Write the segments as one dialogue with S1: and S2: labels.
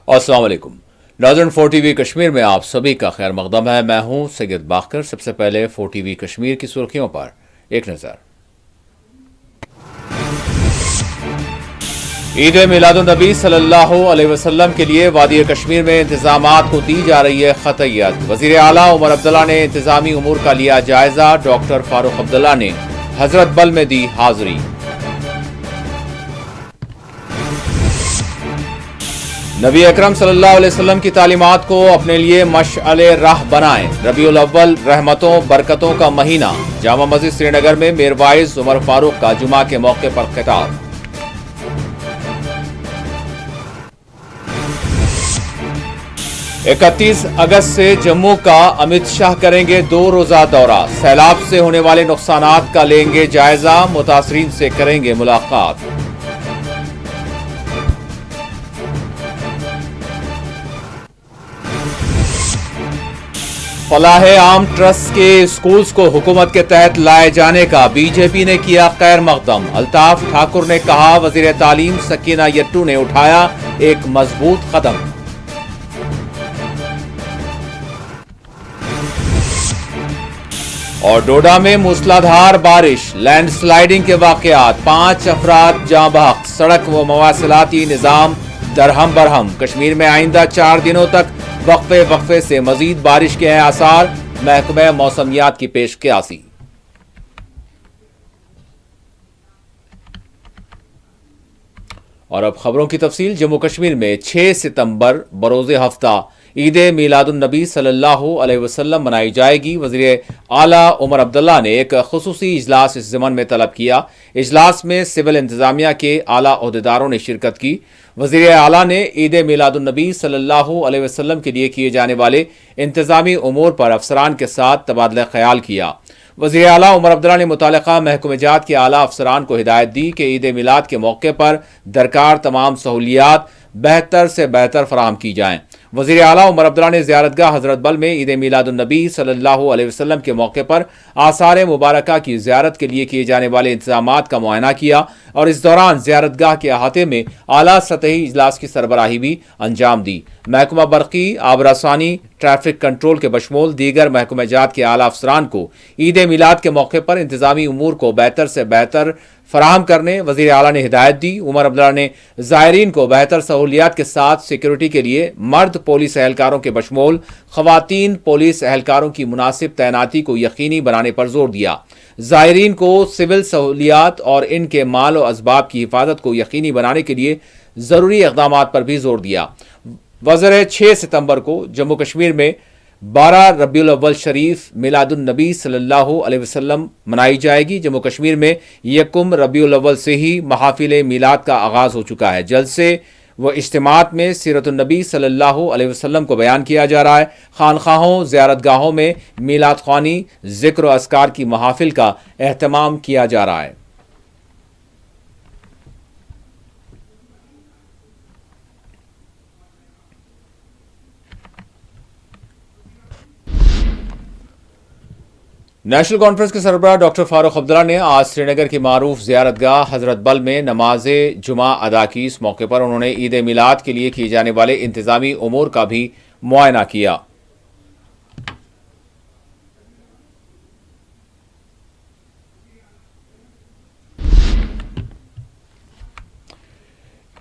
S1: अस्सलाम वालेकुम नाज़रीन, 4TV कश्मीर में आप सभी का खैर मकदम है। मैं हूं सैयद बाकर। सबसे पहले 4TV कश्मीर की सुर्खियों पर एक नज़र। ईद मिलादुन नबी सल्लल्लाहु अलैहि वसल्लम के लिए वादी कश्मीर में इंतजामात को दी जा रही है खतैयत। वज़ीर आला उमर अब्दुल्ला ने इंतजामी उमूर का लिया जायजा। डॉक्टर फारूक अब्दुल्ला ने हजरत बल में दी हाजिरी। नबी अकरम सल्लल्लाहु अलैहि वसल्लम की तालीमात को अपने लिए मशअले राह बनाएं। रबीउल अव्वल रहमतों बरकतों का महीना। जामा मस्जिद श्रीनगर में मीर वाइज उमर फारूक का जुमा के मौके पर खिताब। इकतीस अगस्त से जम्मू का अमित शाह करेंगे 2 रोजा दौरा। सैलाब से होने वाले नुकसानात का लेंगे जायजा। मुतासरीन से करेंगे मुलाकात। फलाह आम ट्रस्ट के स्कूल्स को हुकूमत के तहत लाए जाने का बीजेपी ने किया खैर मकदम। अल्ताफ ठाकुर ने कहा, वजीर तालीम सकीना यट्टू ने उठाया एक मजबूत कदम। और डोडा में मूसलाधार बारिश, लैंडस्लाइडिंग के वाकयात, 5 अफराद जाँ बहक। सड़क व मवासिलाती निजाम दरहम बरहम। कश्मीर में आइंदा 4 दिनों तक वक्फे से मजीद बारिश के हैं आसार। महकमा मौसमियात की पेश क़यासी। और अब खबरों की तफसील। जम्मू कश्मीर में 6 सितंबर बरोज़े हफ्ता ईद मिलादुन नबी सल्लल्लाहु अलैहि वसल्लम मनाई जाएगी। वज़ीर आला उमर अब्दुल्ला ने एक खुसूसी इजलास इस ज़मन में तलब किया। इजलास में सिविल इंतजामिया के आला ओहदेदारों ने शिरकत की। वज़ीर आला ने ईद मिलादुन नबी सल्लल्लाहु अलैहि वसल्लम के लिए किए जाने वाले इंतजामी उमूर पर अफसरान के साथ तबादला ख्याल किया। वज़ीर आला उमर अब्दुल्ला ने मुतालिका महकमेजात के आला अफसरान को हिदायत दी कि ईद मिलाद के मौके पर दरकार तमाम सहूलियात बेहतर से बेहतर फराहम की जाएँ। वज़ीर आला उमर अब्दुल्ला ने ज़ियारतगाह हज़रत बल में ईद मिलादुन नबी सल्लल्लाहु अलैहि वसल्लम के मौके पर आसार मुबारका की ज़ियारत के लिए किए जाने वाले इंतज़ामात का मुआयना किया और इस दौरान ज़ियारतगाह के अहाते में आला सतही इजलास की सरबराही भी अंजाम दी। महकमा बरक़ी, आबरासानी, ट्रैफिक कंट्रोल के बशमूल दीगर महकमेजात के आला अफसरान को ईद मिलाद के मौके पर इंतजामी उमूर को बेहतर से बेहतर फराहम करने वज़ीर आला ने हिदायत दी। उमर अब्दुल्ला ने ज़ायरीन को बेहतर सहूलियात के साथ सिक्योरिटी के लिए मर्द पुलिस एहलकारों के बशमूल ख़वातीन पुलिस एहलकारों की मुनासिब तैनाती को यकीनी बनाने पर जोर दिया। ज़ायरीन को सिविल सहूलियात और इनके माल और असबाब की हिफाजत को यकीनी बनाने के लिए ज़रूरी इक़दामात पर भी जोर दिया। वज़र 6 सितंबर को जम्मू कश्मीर में 12 रबीउल अव्वल शरीफ मिलादुन नबी सल्लल्लाहु अलैहि वसल्लम मनाई जाएगी। जम्मू कश्मीर में 1 रबीउल अव्वल से ही महाफिल मिलाद का आगाज़ हो चुका है। जलसे व इज्तिमात में सीरतुन नबी सल्लल्लाहु अलैहि वसल्लम को बयान किया जा रहा है। खानखाहों ज़ियारतगाहों में मिलाद ख़्वानी, ज़िक्र व अस्कार की महाफिल का एहतमाम किया जा रहा है। नेशनल कॉन्फ्रेंस के सरबराह डॉक्टर फारूक अब्दुल्ला ने आज श्रीनगर की मारूफ ज़ियारतगाह हज़रत बल में नमाज जुमा अदा की। इस मौके पर उन्होंने ईद मिलाद के लिए किए जाने वाले इंतजामी उमूर का भी मुआयना किया।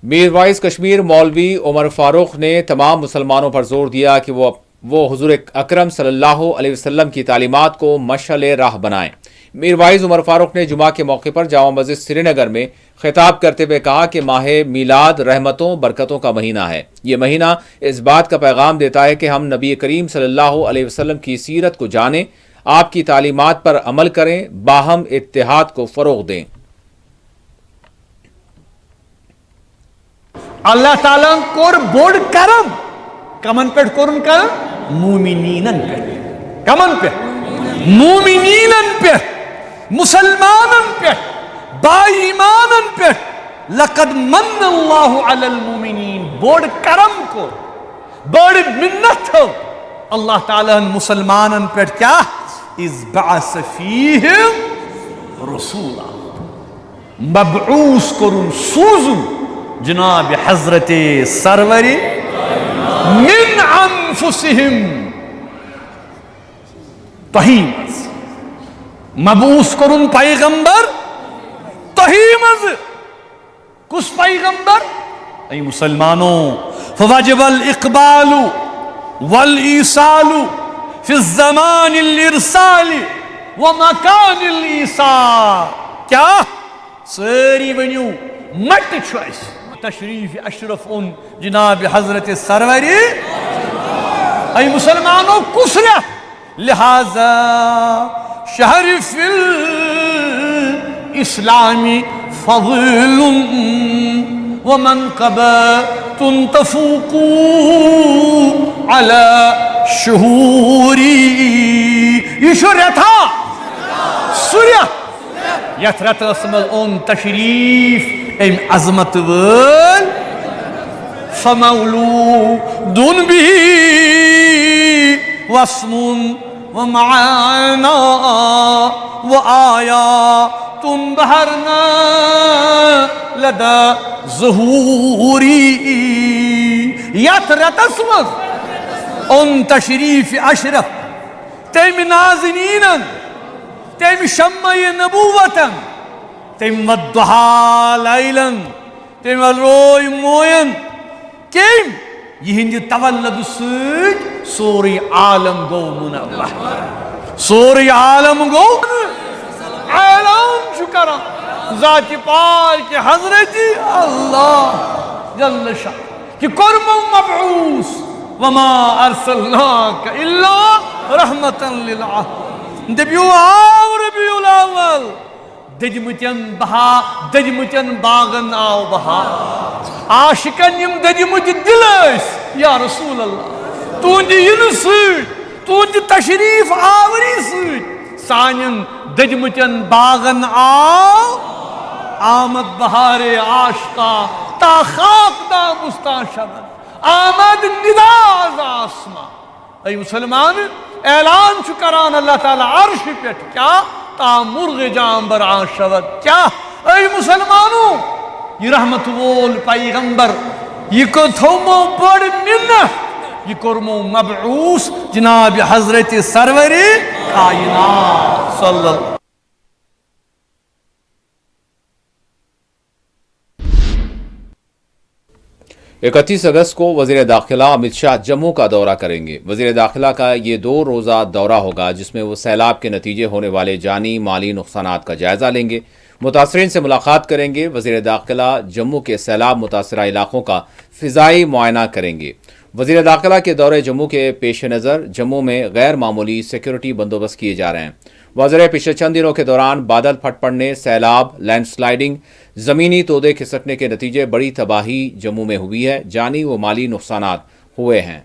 S1: मीर वाइज कश्मीर मौलवी उमर फारूक ने तमाम मुसलमानों पर जोर दिया कि वो हुजूर अकरम सल्लल्लाहु अलैहि वसल्लम की तालीमात को मशअले राह बनाएं। मीर वाइज उमर फारूक ने जुमा के मौके पर जामा मस्जिद श्रीनगर में खिताब करते हुए कहा कि माह मिलाद रहमतों बरकतों का महीना है। ये महीना इस बात का पैगाम देता है कि हम नबी करीम सल्लल्लाहु अलैहि वसल्लम की सीरत को जानें, आपकी तालीमात पर अमल करें, बाहम इत्तेहाद को फरोग दें।
S2: अल्लाह ताला कोर बोर्ड करम कमन पे कोरन करम मुमिनीनन पे कमन पे मुमिनीनन पे मुसलमानन पे बाईमानन पे लक़द मन्नल्लाहु अलल मुमिनीन बोर्ड करम को बोर्ड मिन्नत हो अल्लाह ताला मुसलमानन पे क्या इज़ बअस फीहिम रसूला मबऊस करुन सूजु जनाब हजरत सरवरी من انفسہم تہی مز مبعوث کرن پیغمبر تہی مز کس پیغمبر ای مسلمانوں فوجب الاقبال والایصال فی الزمان الارسال ومکان الایصال کیا ساری ونیو مٹ چھوئس تشریف اشرف ان جناب حضرت سروری ای مسلمانوں کسرہ لہذا شہر فی الاسلامی فضل ومنقبات تفوق على شہوری یہ شو رتھا سوریہ یترت اسمل اون تشریف ام عظمت ول فمولود به واسم ومعانا وآيات بهرنا لدى ظهوري يترت اسمل اون تشریف اشرف تم نازنینا تم شمع نبوتا تم الضحى ليلا تم الروي موين كيم يهند تولد السيد سوري عالم گو منور سوري عالم گو عالم شکرا ذات پاک حضرت اللہ جل شاہ کہ کرم مبعوث وما ارسلناک الا رحمتا للعالمین دبیو آو ربیع الاول دجمتن بہا دجمتن باغن آو بہا عاشقن یم دجمت دلس یا رسول اللہ تون دی ین سوٹ تون دی تشریف آوری سوٹ سانین دجمتن باغن آو آمد بہار عاشقا تا خاک دا مستاشبن آمد ندا از آسمان ای مسلمان اعلان چکران اللہ تعالی عرش پیٹ کیا تا مرغ جانبر آشود کیا ای مسلمانوں یہ رحمت وول پیغمبر یہ کو تھومو بڑ منہ یہ کرمو مبعوث جناب حضرت سروری کائنات صلی اللہ
S1: 31 اگست کو وزیر داخلہ امت شاہ جموں کا دورہ کریں گے۔ وزیر داخلہ کا یہ 2 روزہ دورہ ہوگا جس میں وہ سیلاب کے نتیجے ہونے والے جانی مالی نقصانات کا جائزہ لیں گے، متاثرین سے ملاقات کریں گے۔ وزیر داخلہ جموں کے سیلاب متاثرہ علاقوں کا فضائی معائنہ کریں گے۔ وزیر داخلہ کے دورے جموں کے پیش نظر جموں میں غیر معمولی سیکیورٹی بندوبست کیے جا رہے ہیں۔ وزیر پچھلے چند دنوں کے دوران بادل پھٹ پڑنے، سیلاب، لینڈ سلائیڈنگ، زمینی تودے کھسکنے کے نتیجے بڑی تباہی جموں میں ہوئی ہے، جانی و مالی نقصانات ہوئے ہیں۔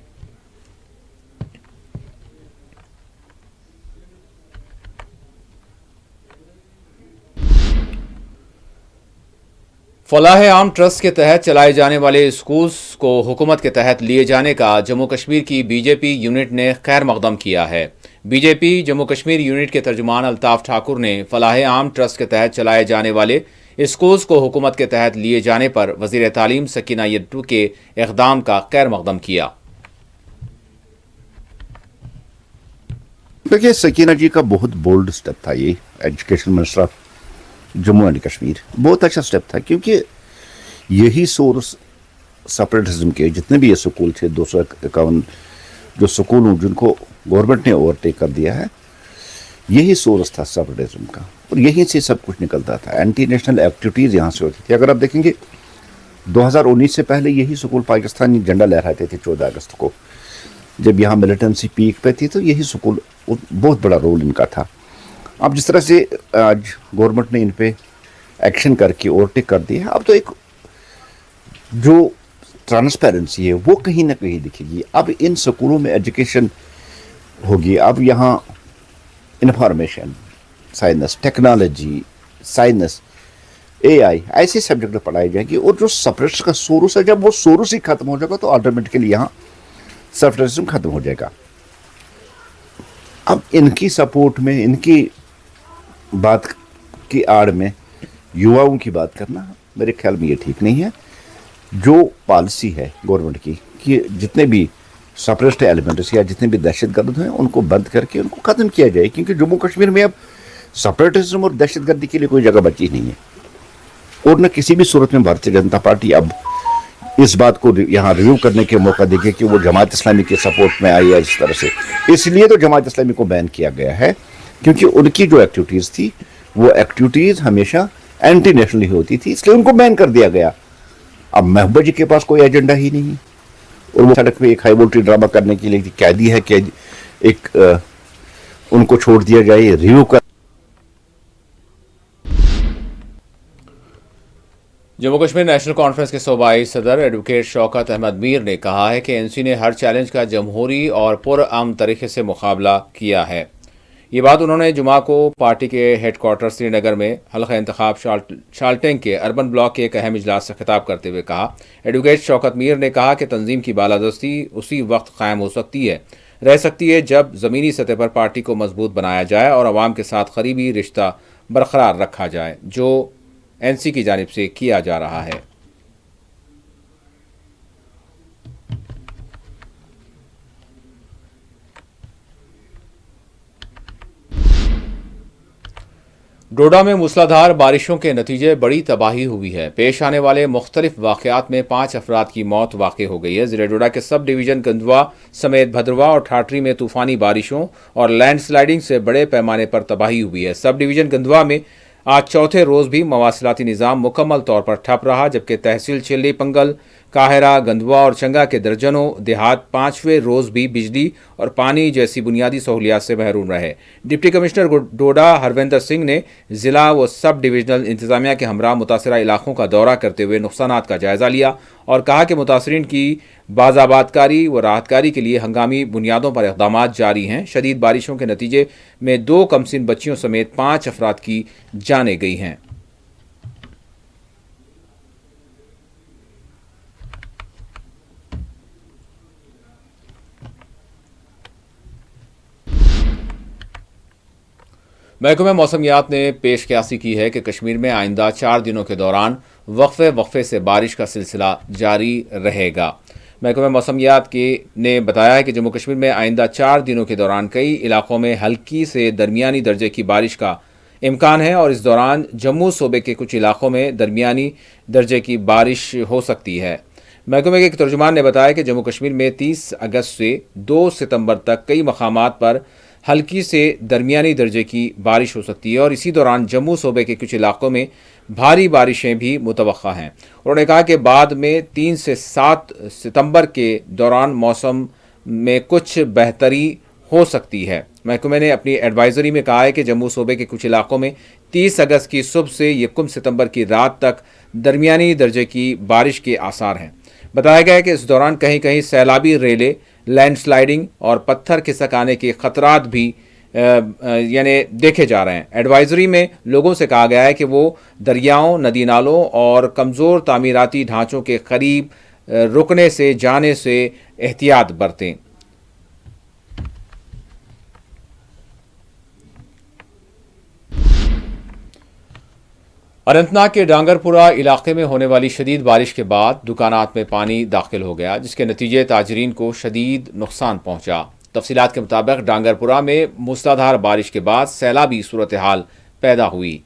S1: فلاح عام ٹرسٹ کے تحت چلائے جانے والے اسکولز کو حکومت کے تحت لیے جانے کا جموں کشمیر کی بی جے پی یونٹ نے خیر مقدم کیا ہے۔ بی جے پی جموں کشمیر یونٹ کے ترجمان الطاف ٹھاکر نے فلاح عام ٹرسٹ کے تحت چلائے جانے والے اسکولز کو حکومت کے تحت لیے جانے پر وزیر تعلیم سکینہ یدو کے اقدام کا خیر مقدم کیا۔
S3: دیکھیے سکینہ جی کا بہت بولڈ سٹیپ تھا یہ، education minister of Jammu and Kashmir, بہت اچھا سٹیپ تھا کیونکہ یہی سورس سپریٹزم کے جتنے بھی یہ سکول تھے 251 جو سکول ہوں جن کو گورنمنٹ نے اوورٹیک کر دیا ہے، یہی سورس تھا سپریٹزم کا اور یہیں سے سب کچھ نکلتا تھا۔ اینٹی نیشنل ایکٹیویٹیز یہاں سے ہوتی تھی۔ اگر آپ دیکھیں گے 2019 سے پہلے یہی سکول پاکستانی جھنڈا لہراتے تھے 14 اگست کو، جب یہاں ملیٹنسی پیک پہ تھی تو یہی سکول بہت بڑا رول ان کا تھا۔ اب جس طرح سے آج گورنمنٹ نے ان پہ ایکشن کر کے اوورٹیک کر دیا ہے، اب تو ایک جو ٹرانسپیرنسی ہے وہ کہیں نہ کہیں دکھے گی۔ اب ان سکولوں میں ایجوکیشن ہوگی، اب یہاں انفارمیشن سائنس، ٹیکنالوجی، سائنس، اے آئی ایسے سبجیکٹ پڑھائی جائیں گی، اور جو سپریٹس کا سورس ہے جب وہ سورس ہی ختم ہو جائے گا تو آٹومیٹکلی یہاں سپریٹزم ختم ہو جائے گا۔ اب ان کی سپورٹ میں، ان کی بات کی آڑ میں یواؤں کی بات کرنا میرے خیال میں یہ ٹھیک نہیں ہے۔ جو پالیسی ہے گورنمنٹ کی کہ جتنے بھی سپریسٹ ایلیمنٹس یا جتنے بھی دہشت گرد ہیں ان کو بند کر کے ان کو ختم کیا جائے، کیونکہ جموں کشمیر میں اب سپریٹزم اور دہشت گردی کے لیے کوئی جگہ بچی نہیں ہے، اور نہ کسی بھی صورت میں بھارتیہ جنتا پارٹی اب اس بات کو یہاں ریویو کرنے کے موقع دے گی کہ وہ جماعت اسلامی کے سپورٹ میں آئی ہے اس طرح سے۔ اس لیے تو جماعت اسلامی کو بین کیا گیا ہے، کیونکہ ان کی جو ایکٹیویٹیز تھی وہ ایکٹیویٹیز ہمیشہ اینٹی نیشنل ہی ہوتی تھی، اس لیے ان کو بین کر دیا گیا۔ اب محبوبہ جی کے پاس کوئی ایجنڈا ہی نہیں، اور وہ سڑک پہ ایک ہائی وولٹیج ڈرامہ کرنے کے لیے قیدی ہے کہ ایک ان کو چھوڑ دیا جائے ریویو کر۔
S1: جموں کشمیر نیشنل کانفرنس کے صوبائی صدر ایڈوکیٹ شوکت احمد میر نے کہا ہے کہ این سی نے ہر چیلنج کا جمہوری اور پرامن طریقے سے مقابلہ کیا ہے۔ یہ بات انہوں نے جمعہ کو پارٹی کے ہیڈ کوارٹر سری نگر میں حلقہ انتخاب شالٹنگ کے اربن بلاک کے ایک اہم اجلاس سے خطاب کرتے ہوئے کہا۔ ایڈوکیٹ شوکت میر نے کہا کہ تنظیم کی بالادستی اسی وقت قائم ہو سکتی ہے، رہ سکتی ہے جب زمینی سطح پر پارٹی کو مضبوط بنایا جائے اور عوام کے ساتھ قریبی رشتہ برقرار رکھا جائے، جو این سی کی جانب سے کیا جا رہا ہے۔ ڈوڈا میں موسلادھار بارشوں کے نتیجے بڑی تباہی ہوئی ہے۔ پیش آنے والے مختلف واقعات میں 5 افراد کی موت واقع ہو گئی ہے۔ ضلع ڈوڈا کے سب ڈویژن گندوا سمیت بھدروا اور ٹھاٹری میں طوفانی بارشوں اور لینڈ سلائیڈنگ سے بڑے پیمانے پر تباہی ہوئی ہے۔ سب ڈویژن گندوا میں آج چوتھے روز بھی مواصلاتی نظام مکمل طور پر ٹھپ رہا، جبکہ تحصیل چلی پنگل، کاہرہ، گندوا اور چنگا کے درجنوں دیہات 5ویں روز بھی بجلی اور پانی جیسی بنیادی سہولیات سے محروم رہے۔ ڈپٹی کمشنر ڈوڈا ہرویندر سنگھ نے ضلع و سب ڈویژنل انتظامیہ کے ہمراہ متاثرہ علاقوں کا دورہ کرتے ہوئے نقصانات کا جائزہ لیا اور کہا کہ متاثرین کی بازآباد کاری و راحت کاری کے لیے ہنگامی بنیادوں پر اقدامات جاری ہیں۔ شدید بارشوں کے نتیجے میں 2 کمسن بچیوں سمیت 5 افراد کی جانیں گئی ہیں۔ محکمہ موسمیات نے پیش قیاسی کی ہے کہ کشمیر میں آئندہ 4 دنوں کے دوران وقفے سے بارش کا سلسلہ جاری رہے گا۔ محکمہ موسمیات نے بتایا ہے کہ جموں کشمیر میں آئندہ 4 دنوں کے دوران کئی علاقوں میں ہلکی سے درمیانی درجے کی بارش کا امکان ہے اور اس دوران جموں صوبے کے کچھ علاقوں میں درمیانی درجے کی بارش ہو سکتی ہے۔ محکمہ کے ایک ترجمان نے بتایا کہ جموں کشمیر میں 30 اگست سے 2 ستمبر تک کئی مقامات پر ہلکی سے درمیانی درجے کی بارش ہو سکتی ہے اور اسی دوران جموں صوبے کے کچھ علاقوں میں بھاری بارشیں بھی متوقع ہیں۔ انہوں نے کہا کہ بعد میں 3 سے 7 ستمبر کے دوران موسم میں کچھ بہتری ہو سکتی ہے۔ محکمہ نے اپنی ایڈوائزری میں کہا ہے کہ جموں صوبے کے کچھ علاقوں میں 30 اگست کی صبح سے 1 ستمبر کی رات تک درمیانی درجے کی بارش کے آثار ہیں۔ بتایا گیا ہے کہ اس دوران کہیں کہیں سیلابی ریلیں، لینڈ سلائیڈنگ اور پتھر کھسک آنے کے خطرات بھی دیکھے جا رہے ہیں۔ ایڈوائزری میں لوگوں سے کہا گیا ہے کہ وہ دریاؤں، ندی نالوں اور کمزور تعمیراتی ڈھانچوں کے قریب رکنے سے جانے سے احتیاط برتیں۔ اننت ناگ کے ڈانگرپورہ علاقے میں ہونے والی شدید بارش کے بعد دکانات میں پانی داخل ہو گیا، جس کے نتیجے تاجرین کو شدید نقصان پہنچا۔ تفصیلات کے مطابق ڈانگرپورہ میں موسلادھار بارش کے بعد سیلابی صورتحال پیدا ہوئی۔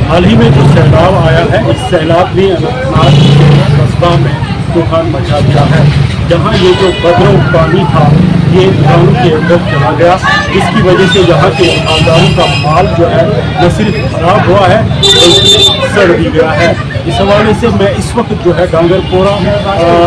S4: حال ہی میں جو سیلاب آیا ہے، اس سیلاب نے اننت ناگ کے قصبہ میں طوفان مچا دیا ہے، جہاں یہ جو بدروں پانی تھا یہ گاؤں کے اندر چلا گیا، جس کی وجہ سے یہاں کے خاندانوں کا مال جو ہے نہ صرف خراب ہوا ہے بلکہ سڑ بھی گیا ہے۔ اس حوالے سے میں اس وقت جو ہے ڈانگرپورہ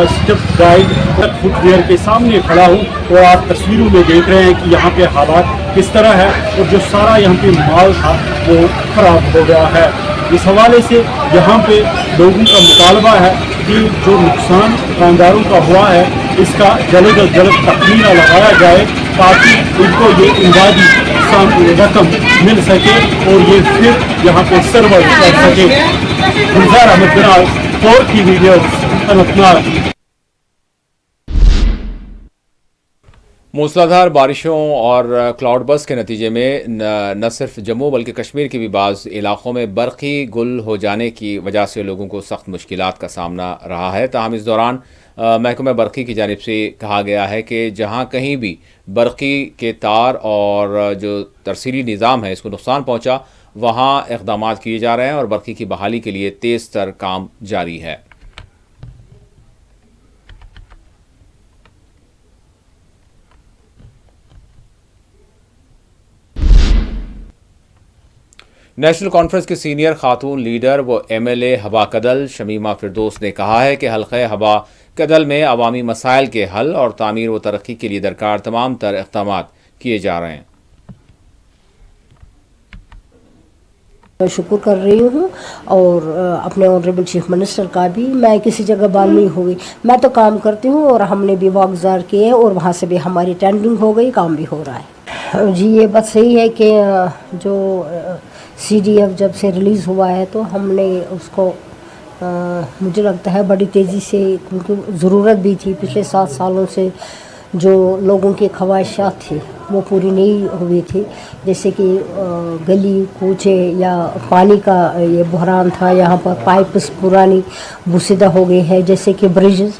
S4: اسٹیپ گائیڈ فٹ ویئر کے سامنے کھڑا ہوں اور آپ تصویروں میں دیکھ رہے ہیں کہ یہاں پہ حالات کس طرح ہے اور جو سارا یہاں پہ مال تھا وہ خراب ہو گیا ہے۔ اس حوالے سے یہاں پہ لوگوں کا مطالبہ ہے کہ جو نقصان دکانداروں کا ہوا ہے اس کا جلد از جلد تخمینہ لگایا جائے تاکہ ان کو یہ امدادی رقم مل سکے اور یہ پھر یہاں پہ سرور کر سکے۔ گلزار احمد بلال، 4 ویڈیوز، اننت ناگ۔
S1: मूसलाधार बारिशों और क्लाउड बर्स्ट के नतीजे में न सिर्फ जम्मू बल्कि कश्मीर के भी बाज़ इलाकों में बरक़ी गुल हो जाने की वजह से लोगों को सख्त मुश्किलात का सामना रहा है। ताहम इस दौरान महकमा बरक़ी की जानिब से कहा गया है कि जहां कहीं भी बरक़ी के तार और जो तरसीली निज़ाम है इसको नुकसान पहुंचा वहां इक़दामात किए जा रहे हैं और बरक़ी की बहाली के लिए तेज़ तर काम जारी है। नेशनल कॉन्फ्रेंस की सीनियर खातून लीडर व MLA हबा कदल शमीमा फिरदौस ने कहा है कि हल्क़े हबा कदल में अवामी मसाइल के हल और तामीर व तरक्की के लिए दरकार तमाम तर इक़दामात किए जा रहे हैं।
S5: शुक्र कर रही हूँ और अपने ऑनरेबल चीफ मिनिस्टर का भी। मैं किसी जगह बाल नहीं हो गई, मैं तो काम करती हूँ और हमने भी वागजार किए और वहाँ से भी हमारी टेंडरिंग हो गई, काम भी हो रहा है। जी ये बात सही है कि जो CDF जब से रिलीज़ हुआ है तो हमने उसको मुझे लगता है बड़ी तेज़ी से, क्योंकि ज़रूरत भी थी। पिछले 7 सालों से जो लोगों की ख्वाहिशात थी वो पूरी नहीं हुई थी, जैसे कि गली कूचे या पानी का ये बहरान था, यहाँ पर पाइप्स पुरानी बुसीदा हो गई है, जैसे कि ब्रिजेस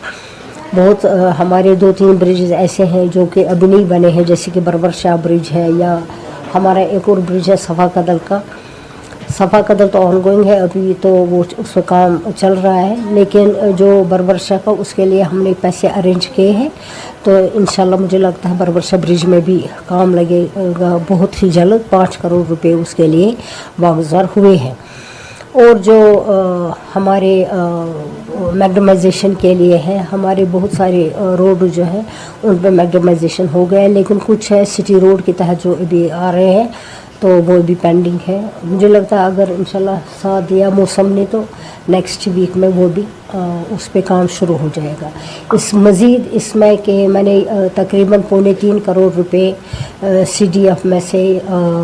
S5: बहुत हमारे 2-3 ब्रिजेस ऐसे हैं जो कि अभी नहीं बने हैं, जैसे कि बरबर शाह ब्रिज है या हमारा एक और ब्रिज है सफ़ा कदल का। सफ़ा कदल तो ऑनगोइंग है अभी, तो वो उस पर काम चल रहा है, लेकिन जो बरबर शाह का उसके लिए हमने पैसे अरेंज किए हैं, तो इंशाल्लाह मुझे लगता है बरबर शाह ब्रिज में भी काम लगेगा बहुत ही जल्द। 5 करोड़ रुपए उसके लिए वागजार हुए हैं। और जो हमारे मैग्नेटाइजेशन के लिए है, हमारे बहुत सारे रोड जो है उन पर मैग्नेटाइजेशन हो गया है, लेकिन कुछ है सिटी रोड के तहत जो अभी आ रहे हैं तो वो भी पेंडिंग है। मुझे लगता है अगर इंशाल्लाह साथ दिया मौसम ने तो नेक्स्ट वीक में वो भी उस पे काम शुरू हो जाएगा। इस मज़ीद इसमें कि मैंने तकरीबन 3.25 करोड़ रुपए CDF में से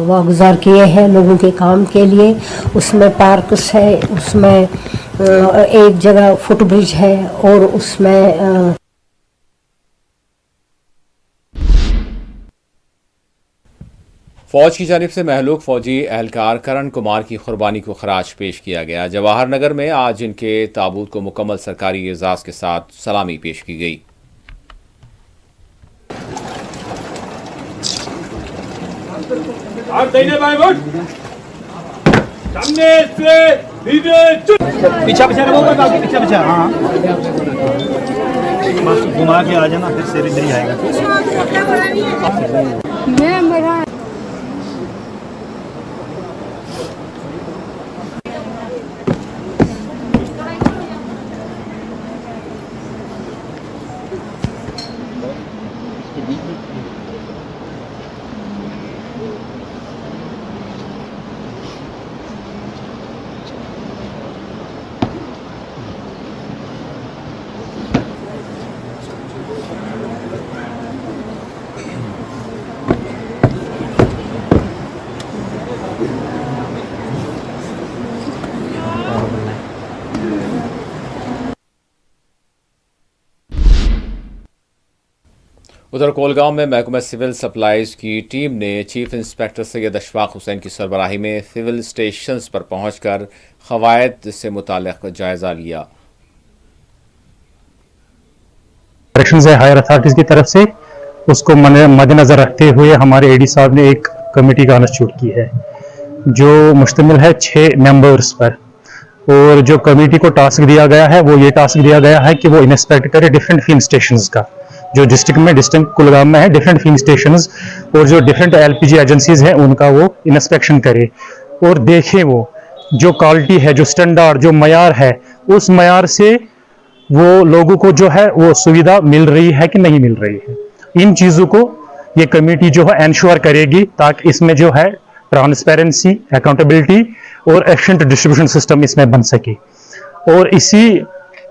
S5: वागुजार किए हैं लोगों के काम के लिए। उसमें पार्क्स है, उसमें एक जगह फुट ब्रिज है और उसमें
S1: फौज की जानिब से महलूक फौजी एहलकार करण कुमार की कुर्बानी को खराज पेश किया गया। जवाहर नगर में आज इनके ताबूत को मुकम्मल सरकारी एजाज के साथ सलामी पेश की गई।
S6: पीछे हाँ घुमा के आ जाना, फिर सिर इधर ही आएगा।
S1: उधर कोलगांव में महकमा सिविल सप्लाईज की टीम ने चीफ इंस्पेक्टर सैयद अशफाक हुसैन की सरबराही में सिविल स्टेशंस पर पहुंचकर क़वायद से मुताल्लिक़ जायजा लिया।
S7: डायरेक्शंस है हायर अथॉरिटीज की तरफ से, उसको मद्देनजर रखते हुए हमारे AD साहब ने एक कमेटी का इंस्टीट्यूट की है जो मुश्तमिल है 6 मेंबर्स पर। और जो कमेटी को टास्क दिया गया है वो ये टास्क दिया गया है कि वो इंस्पेक्ट करे डिफरेंट फील्ड स्टेशंस का, जो डिस्ट्रिक्ट कुलगाम में है डिफरेंट फील्ड स्टेशंस, और जो डिफरेंट LPG एजेंसीज हैं उनका वो इंस्पेक्शन करे और देखे वो जो क्वालिटी है, जो स्टैंडर्ड, जो मयार है, उस मयार से वो लोगों को जो है वो सुविधा मिल रही है कि नहीं मिल रही है। इन चीज़ों को ये कमेटी जो है एंश्योर करेगी ताकि इसमें जो है ट्रांसपेरेंसी, अकाउंटेबिलिटी और एफिशिएंट डिस्ट्रीब्यूशन सिस्टम इसमें बन सके। और इसी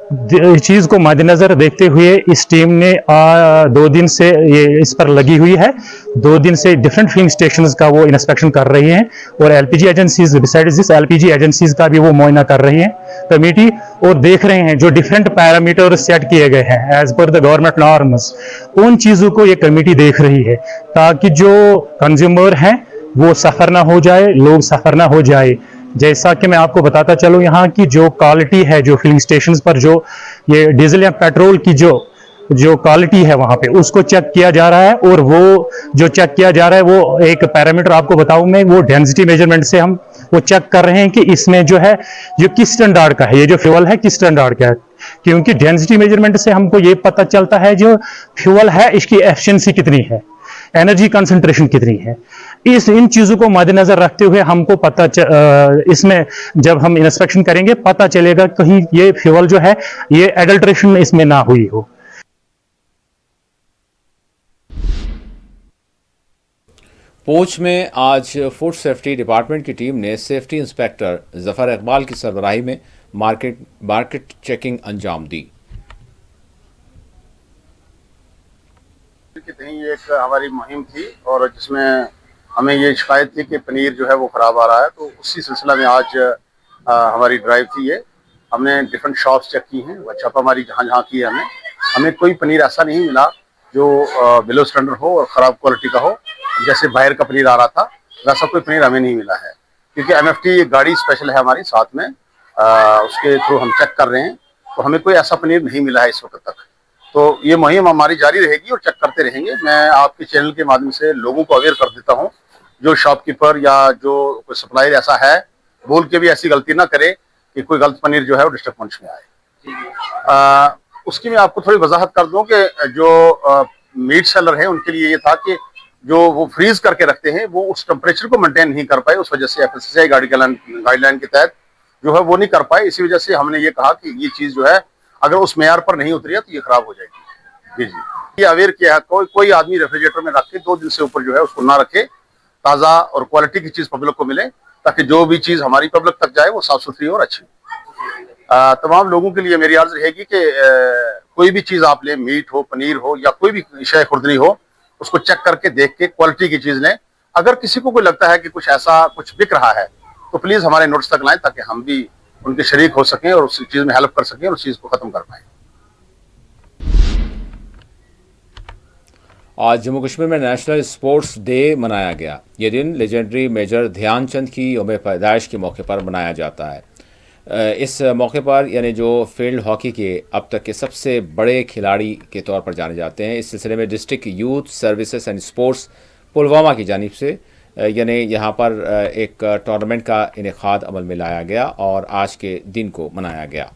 S7: इस चीज को मद्देनजर देखते हुए इस टीम ने 2 दिन से ये इस पर लगी हुई है। 2 दिन से डिफरेंट फिलिंग स्टेशंस का वो इंस्पेक्शन कर रही हैं और LPG agencies beside this LPG agencies का भी वो मुआयना कर रही हैं कमेटी, और देख रहे हैं जो डिफरेंट पैरामीटर सेट किए गए हैं as per the government norms, उन चीजों को ये कमेटी देख रही है ताकि जो कंज्यूमर हैं वो सफर ना हो जाए, लोग सफर ना हो जाए। जैसा कि मैं आपको बताता चलूं, यहाँ की जो क्वालिटी है, जो फिलिंग स्टेशंस पर जो ये डीजल या पेट्रोल की जो क्वालिटी है वहां पे उसको चेक किया जा रहा है, और वो जो चेक किया जा रहा है वो एक पैरामीटर आपको बताऊं मैं, वो डेंसिटी मेजरमेंट से हम वो चेक कर रहे हैं कि इसमें जो है जो किस स्टैंडर्ड का है, ये जो फ्यूल है किस स्टैंडर्ड का है, क्योंकि डेंसिटी मेजरमेंट से हमको ये पता चलता है जो फ्यूल है इसकी एफिशिएंसी कितनी है, एनर्जी कंसंट्रेशन कितनी है। इन चीजों को मद्देनजर रखते हुए हमको इसमें जब हम इंस्पेक्शन करेंगे पता चलेगा कहीं ये फ्यूल जो है ये एडल्ट्रेशन इसमें ना हुई हो।
S1: पूंछ में आज फूड सेफ्टी डिपार्टमेंट की टीम ने सेफ्टी इंस्पेक्टर जफर इकबाल की सरबराही में मार्केट चेकिंग अंजाम दी।
S8: ये एक हमारी मुहिम थी और जिसमें हमें ये शिकायत थी कि पनीर जो है वो ख़राब आ रहा है, तो उसी सिलसिला में आज हमारी ड्राइव थी। ये हमने डिफरेंट शॉप्स चेक की हैं, छापामारी जहाँ की है, हमें कोई पनीर ऐसा नहीं मिला जो बिलो स्टैंडर्ड हो और ख़राब क्वालिटी का हो। जैसे बाहर का पनीर आ रहा था वैसा कोई पनीर हमें नहीं मिला है, क्योंकि MFT गाड़ी स्पेशल है हमारी साथ में, उसके थ्रू हम चेक कर रहे हैं, तो हमें कोई ऐसा पनीर नहीं मिला है इस वक्त तक। तो ये मुहिम हमारी जारी रहेगी और चेक करते रहेंगे। मैं आपके चैनल के माध्यम से लोगों को अवेयर कर देता हूँ, जो शॉपकीपर या जो कोई सप्लायर ऐसा है बोल के भी ऐसी गलती ना करे कि कोई गलत पनीर जो है वो डिस्ट्रिक्ट मंच में आए। उसकी मैं आपको थोड़ी वजाहत कर दूं कि जो मीट सेलर है उनके लिए ये था कि जो वो फ्रीज करके रखते हैं वो उस टेम्परेचर को मेंटेन नहीं कर पाए, उस वजह से FSSAI गाइडलाइन के तहत जो है वो नहीं कर पाए। इसी वजह से हमने ये कहा कि ये चीज़ जो है अगर उस मेयार पर नहीं उतरी है तो ये खराब हो जाएगी। जी ये अवेयर किया है, कोई आदमी रेफ्रिजरेटर में रख के 2 दिन से ऊपर जो है उसको ना रखे, ताज़ा और क्वालिटी की चीज़ पब्लिक को मिले, ताकि जो भी चीज़ हमारी पब्लिक तक जाए वो साफ सुथरी और अच्छी। तमाम लोगों के लिए मेरी अर्ज रहेगी कि कोई भी चीज़ आप लें, मीट हो, पनीर हो या कोई भी शय खुर्दनी हो, उसको चेक करके देख के क्वालिटी की चीज़ लें। अगर किसी को कोई लगता है कि कुछ ऐसा कुछ बिक रहा है तो प्लीज़ हमारे नोटिस तक लाएं, ताकि हम भी उनके शरीक हो सकें और उस चीज़ में हेल्प कर सकें और उस चीज़ को ख़त्म कर पाएं।
S1: आज जम्मू कश्मीर में नेशनल स्पोर्ट्स डे मनाया गया। ये दिन लेजेंडरी मेजर ध्यानचंद की यौम पैदाइश के मौके पर मनाया जाता है। इस मौके पर यानी जो फील्ड हॉकी के अब तक के सबसे बड़े खिलाड़ी के तौर पर जाने जाते हैं, इस सिलसिले में district youth services and sports Pulwama की जानिब से यानी यहाँ पर एक टूर्नामेंट का इनेकाद अमल में लाया गया और आज के दिन को मनाया गया।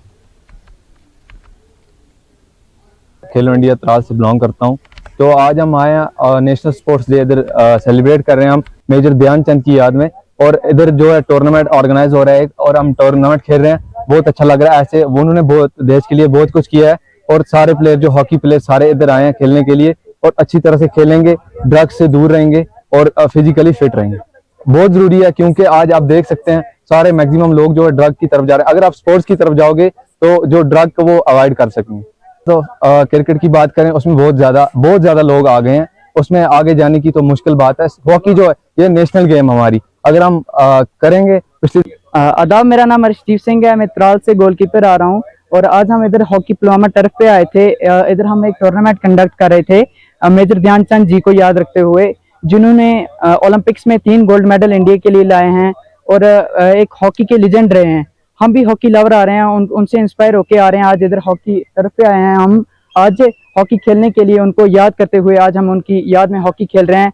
S9: खेलो इंडिया त्राल से बिलोंग करता हूँ, तो आज हम आए हैं नेशनल स्पोर्ट्स डे इधर सेलिब्रेट कर रहे हैं हम मेजर ध्यानचंद की याद में, और इधर जो है टूर्नामेंट ऑर्गेनाइज हो रहा है और हम टूर्नामेंट खेल रहे हैं। बहुत अच्छा लग रहा है, ऐसे उन्होंने बहुत देश के लिए बहुत कुछ किया है और सारे प्लेयर जो हॉकी प्लेयर सारे इधर आए हैं खेलने के लिए और अच्छी तरह से खेलेंगे, ड्रग्स से दूर रहेंगे और फिजिकली फिट रहेंगे। बहुत जरूरी है, क्योंकि आज आप देख सकते हैं सारे मैक्सिमम लोग जो है ड्रग की तरफ जा रहे हैं। अगर आप स्पोर्ट्स की तरफ जाओगे तो जो ड्रग को वो अवॉइड कर सकेंगे। तो क्रिकेट की बात करें, उसमें बहुत ज्यादा लोग आ गए हैं, उसमें आगे जाने की तो मुश्किल बात है। हॉकी जो है ये नेशनल गेम हमारी, अगर हम करेंगे पिछली
S10: आदाब, मेरा नाम अर्शदीप सिंह है, मैं त्राल से गोलकीपर आ रहा हूँ और आज हम इधर हॉकी पुलवामा टर्फ पे आए थे। इधर हम एक टूर्नामेंट कंडक्ट कर रहे थे मेजर ध्यानचंद जी को याद रखते हुए, जिन्होंने ओलंपिक्स में 3 गोल्ड मेडल इंडिया के लिए लाए हैं और एक हॉकी के लीजेंड रहे हैं। हम भी हॉकी लवर आ रहे हैं, उनसे इंस्पायर होके आ रहे हैं। आज इधर हॉकी टर्फ पे आए हैं हम, आज हॉकी खेलने के लिए उनको याद करते हुए आज हम उनकी याद में हॉकी खेल रहे हैं।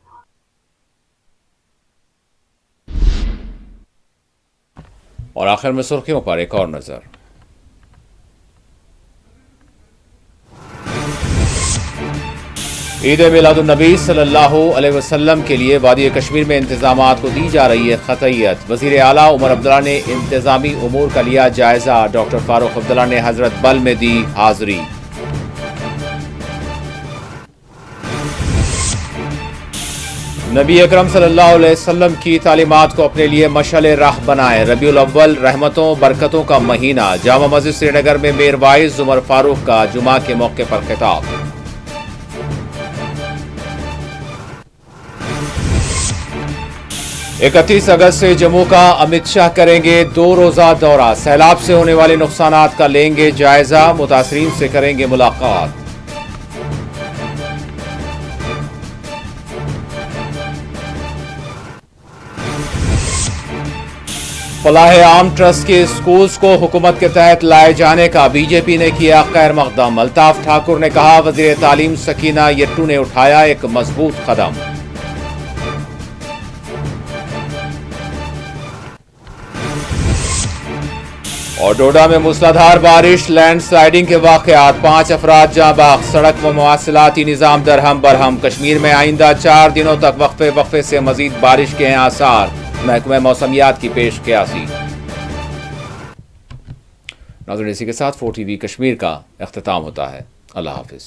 S1: और आखिर में सुर्खियों पर एक और नजर। ईद मिलादुन्नबी सल्लल्लाहु अलैहि वसल्लम के लिए वादी कश्मीर में इंतजामात को दी जा रही है खतैयत। वजीर आला उमर अब्दुल्ला ने इंतजामी उमूर का लिया जायजा। डॉक्टर फारूक अब्दुल्ला ने हजरत बल में दी हाजिरी। नबी अकरम सल्लल्लाहु अलैहि वसल्लम की तालीमात को अपने लिए मशाल राह बनाएं। रबीउल अव्वल रहमतों बरकतों का महीना। जामा मस्जिद श्रीनगर में मेयर वाइस उमर फारूक का जुमा के मौके पर खिताब। इकतीस अगस्त से जम्मू का अमित शाह करेंगे 2 रोजा दौरा। सैलाब से होने वाले नुकसानात का लेंगे जायजा, मुतासरीन से करेंगे मुलाकात। फलाह आम ट्रस्ट के स्कूल्स को हुकूमत के तहत लाए जाने का बीजेपी ने किया खैर मकदम। अल्ताफ ठाकुर ने कहा, वजीर तालीम सकीना यट्टू ने उठाया एक मजबूत कदम। और डोडा में मूसलाधार बारिश, लैंडस्लाइडिंग के वाकयात, 5 अफराद जाँ बाग। सड़क व मवासिलाती निज़ाम दरहम बरहम। कश्मीर में आइंदा 4 दिनों तक वक्फे से मजीद बारिश के हैं आसार। महकमा मौसमियात की पेश क़यासी। नाज़रीन, इसी के साथ 4 TV कश्मीर का इख्तिताम होता है। अल्लाह हाफिज़।